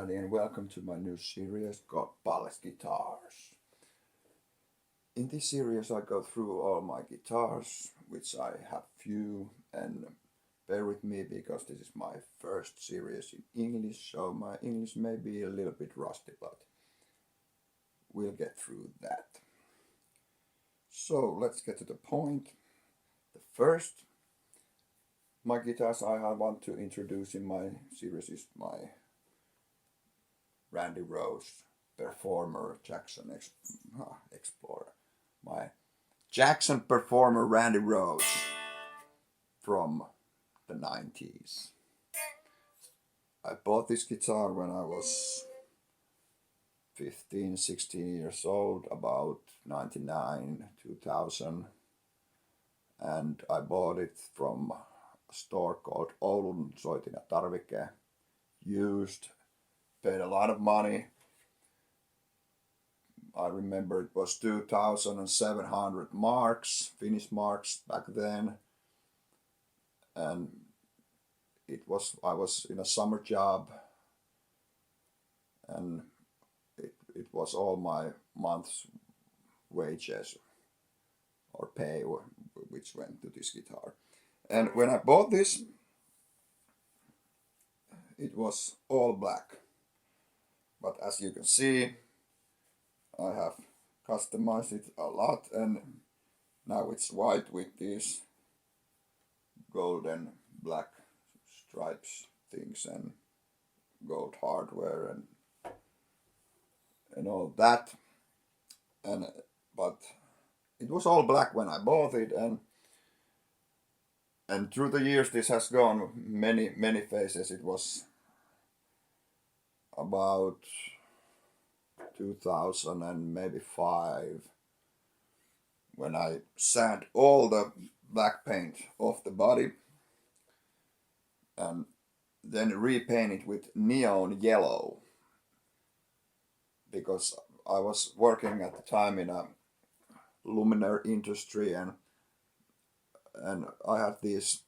Palle and welcome to my new series called Palle's Guitars. In this series I go through all my guitars, which I have few, and bear with me because this is my first series in English, so my English may be a little bit rusty, but we'll get through that. So let's get to the point. The first my guitars I want to introduce in my series is my Randy Rose Performer Jackson Explorer. My Jackson Performer Randy Rose from the 90s. I bought this guitar when I was 15, 16 years old, about 99, 2000. And I bought it from a store called Oulun Soitin ja Tarvike, used. Paid a lot of money. I remember it was 2,700 marks, Finnish marks back then. And I was in a summer job, and it was all my month's wages or pay which went to this guitar. And when I bought this, it was all black. But as you can see, I have customized it a lot, and now it's white with these golden black stripes things and gold hardware and all that. But it was all black when I bought it, and through the years this has gone many phases. It was about 2000 and maybe 5 when I sand all the black paint off the body and then repaint it with neon yellow, because I was working at the time in a luminaire industry, and I had these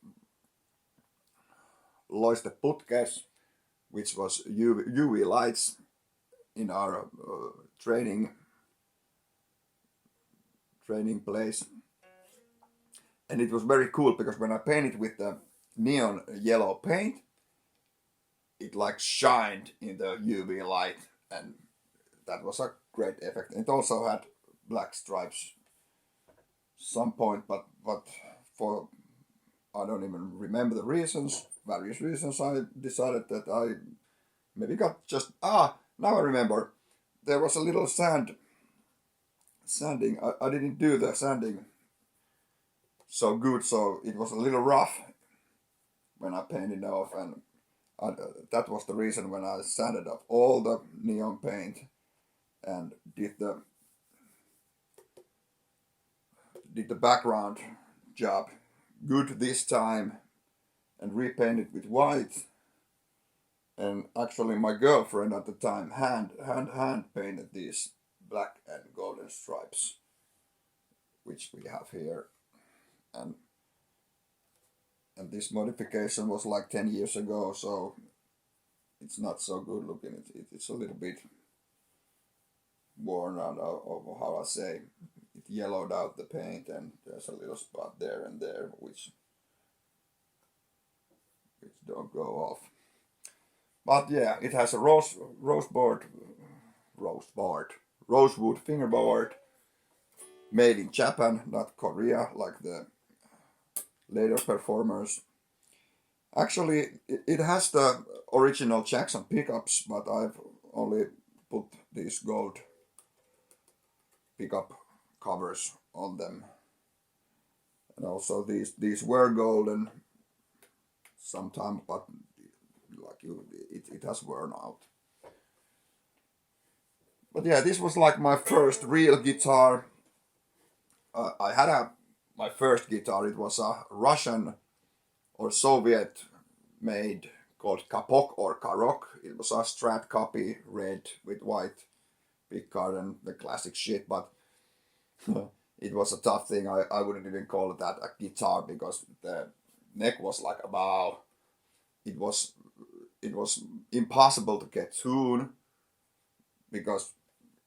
loisteputkes, which was UV lights in our training place. And it was very cool because when I painted with the neon yellow paint, it like shined in the UV light, and that was a great effect. It also had black stripes some point, but for I don't even remember the reasons, various reasons, I decided that I maybe got just, now I remember, there was a little sanding. I didn't do the sanding so good, so it was a little rough when I painted off, and that was the reason when I sanded off all the neon paint and did the background job good this time and repainted with white. And actually my girlfriend at the time hand painted these black and golden stripes, which we have here. And this modification was like 10 years ago, so it's not so good looking. It's a little bit worn out of how I say. It yellowed out the paint, and there's a little spot there and there which don't go off. But yeah, it has a rosewood fingerboard, made in Japan, not Korea like the later performers. Actually, it has the original Jackson pickups, but I've only put these gold pickup covers on them. And also these were golden sometime, but it has worn out. But yeah, this was like my first real guitar. I had my first guitar. It was a Russian or Soviet made called Kapok or Karok. It was a Strat copy, red with white pickguard and the classic shit, but it was a tough thing. I wouldn't even call it that a guitar because the neck was like a bow. It was it was impossible to get tune because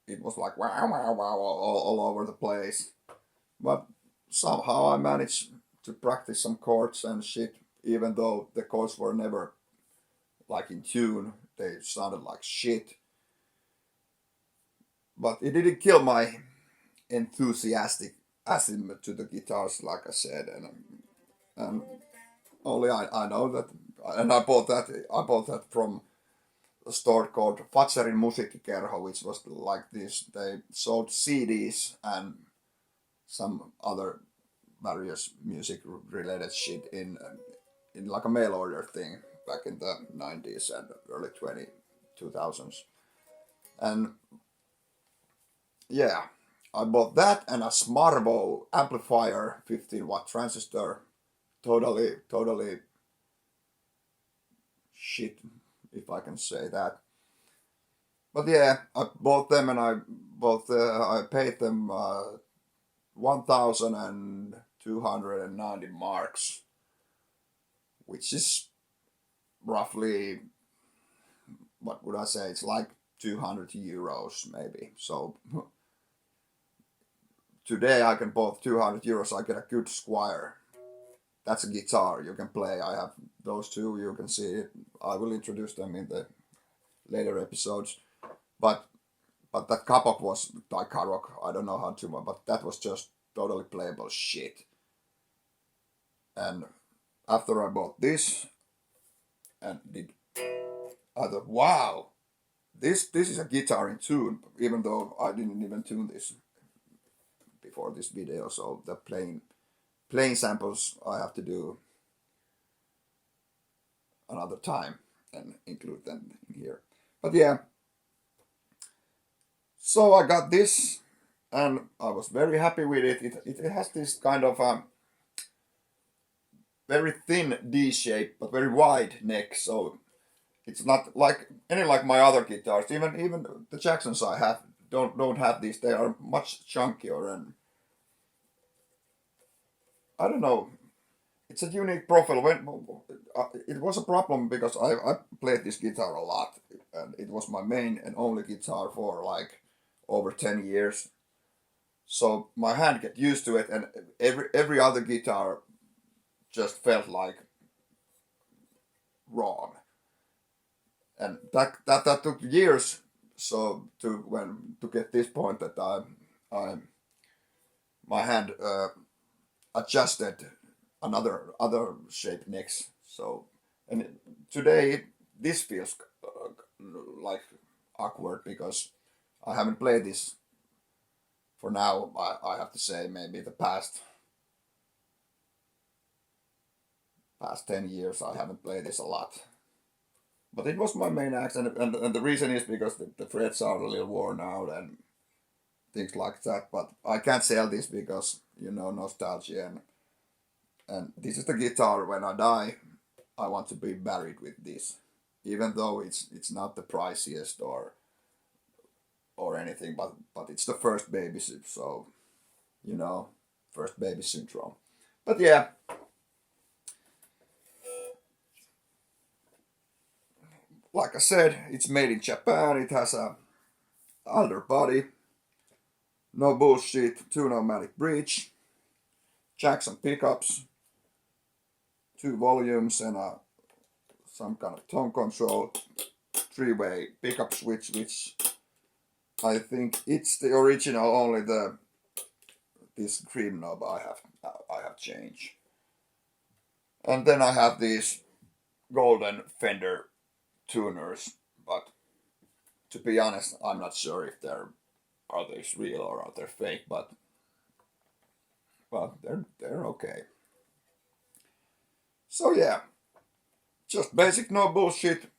it was like wow wow wow all over the place. But somehow I managed to practice some chords and shit, even though the chords were never like in tune. They sounded like shit. But it didn't kill my enthusiastic to the guitars, like I said, and only I know that, and I bought that from a store called Fatserin Musiikkikerho, which was like this. They sold CDs and some other various music related shit in like a mail order thing back in the 90s and early 2000s. And yeah, I bought that and a Smarvo amplifier, 15-watt transistor. Totally shit, if I can say that. But yeah, I bought them and I paid them 1,290 marks, which is roughly, what would I say? It's like 200 euros maybe. So today I can both 200 euros. I get a good Squire. That's a guitar you can play. I have those two. You can see it. I will introduce them in the later episodes. But that Kapok was Daikarok. I don't know how to, but that was just totally playable shit. And after I bought this and I thought, wow, this is a guitar in tune. Even though I didn't even tune this before this video, so the playing samples I have to do another time and include them in here. But yeah, so I got this and I was very happy with it. It has this kind of very thin D shape but very wide neck, so it's not like any like my other guitars. Even the Jacksons I have don't have these. They are much chunkier, and I don't know. It's a unique profile. When it was a problem because I played this guitar a lot, and it was my main and only guitar for like over 10 years. So my hand get used to it, and every other guitar just felt like wrong, and that took years. So to get this point that I my hand adjusted other shape necks. So and today this feels like awkward because I haven't played this for now. I have to say maybe the past 10 years I haven't played this a lot. But it was my main axe, and the reason is because the frets are a little worn out and things like that. But I can't sell this because, nostalgia, and this is the guitar. When I die, I want to be buried with this, even though it's not the priciest or anything, but it's the first baby, so first baby syndrome. But yeah. Like I said, it's made in Japan. It has a underbody, no bullshit, 2-pneumatic bridge, jacks and pickups, 2 volumes, and some kind of tone control, 3-way pickup switch, which I think it's the original. Only this cream knob I have changed, and then I have these golden Fender tuners, but to be honest, I'm not sure if are they real or are they fake, but they're okay. So yeah, just basic no bullshit,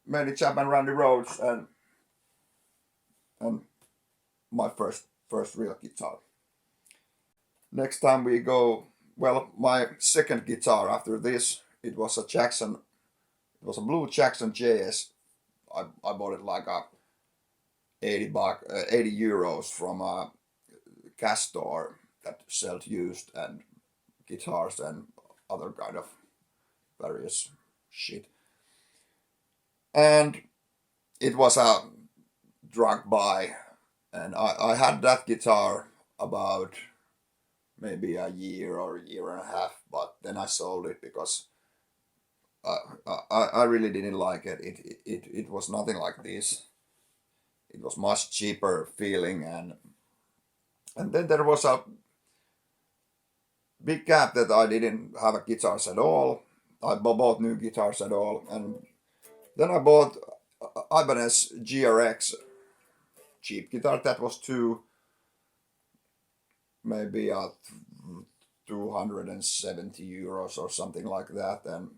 many Japan Randy Rhodes and my first real guitar. Next time we go, well, my second guitar after this, it was a Jackson. It was a blue Jackson JS. I bought it like a 80 euros from a gas store that sells used guitars and other kind of various shit. And it was a drunk buy, and I had that guitar about maybe a year or a year and a half, but then I sold it because I really didn't like it. It was nothing like this. It was much cheaper feeling, and then there was a big gap that I didn't have a guitars at all. I bought new guitars at all, and then I bought Ibanez GRX cheap guitar that was maybe 270 euros or something like that. And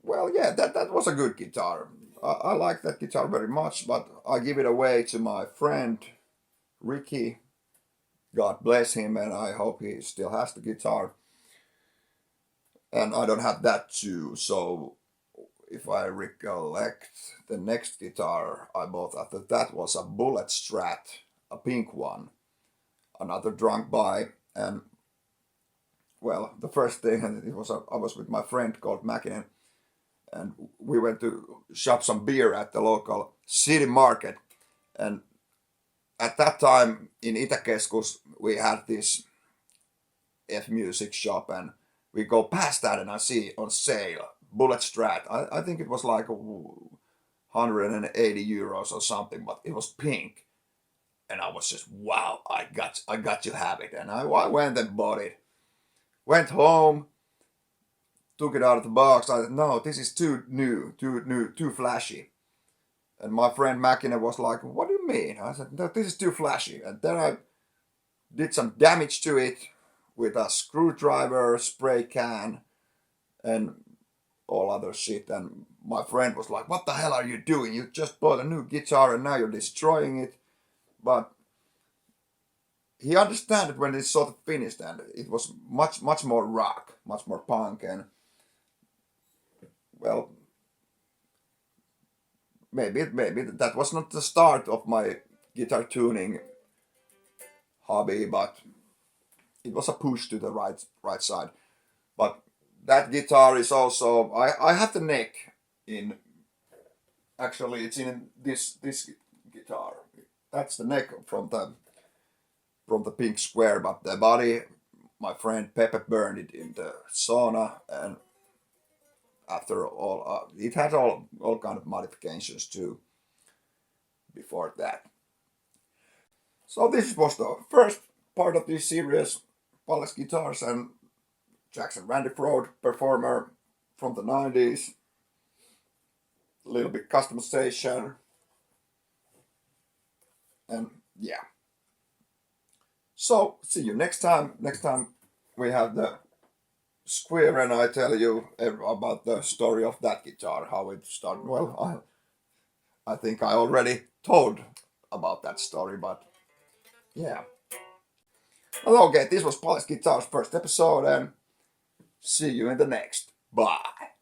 well, yeah, that was a good guitar. I like that guitar very much, but I give it away to my friend Ricky. God bless him, and I hope he still has the guitar. And I don't have that too, so if I recollect, the next guitar I bought after that was a Bullet Strat, a pink one, another drunk buy. And well, the first thing I was with my friend called Mäkinen, and we went to shop some beer at the local city market. And at that time in Itäkeskus we had this F music shop, and we go past that and I see on sale Bullet Strat. I think it was like 180 euros or something, but it was pink. And I was just, wow, I got to have it. And I went and bought it. Went home, took it out of the box. I said, no, this is too new, too flashy. And my friend Mäkinen was like, what do you mean? I said, no, this is too flashy. And then I did some damage to it with a screwdriver, spray can, and all other shit. And my friend was like, what the hell are you doing? You just bought a new guitar and now you're destroying it. But he understood it when it sort of finished, and it was much more rock, much more punk. And well, maybe that was not the start of my guitar tuning hobby, but it was a push to the right side. But that guitar is also, I have the neck in, actually it's in this guitar. That's the neck from the pink square, but the body, my friend Pepe burned it in the sauna, and after all, it had all kind of modifications too before that. So this was the first part of this series, Palle's guitars and Jackson Randy Frode performer from the 90s. A little bit customization, and yeah. So see you next time. Next time we have the square, and I tell you about the story of that guitar, how it started. Well, I think I already told about that story, but yeah. Well, okay, this was Palle's Guitars first episode, and see you in the next. Bye.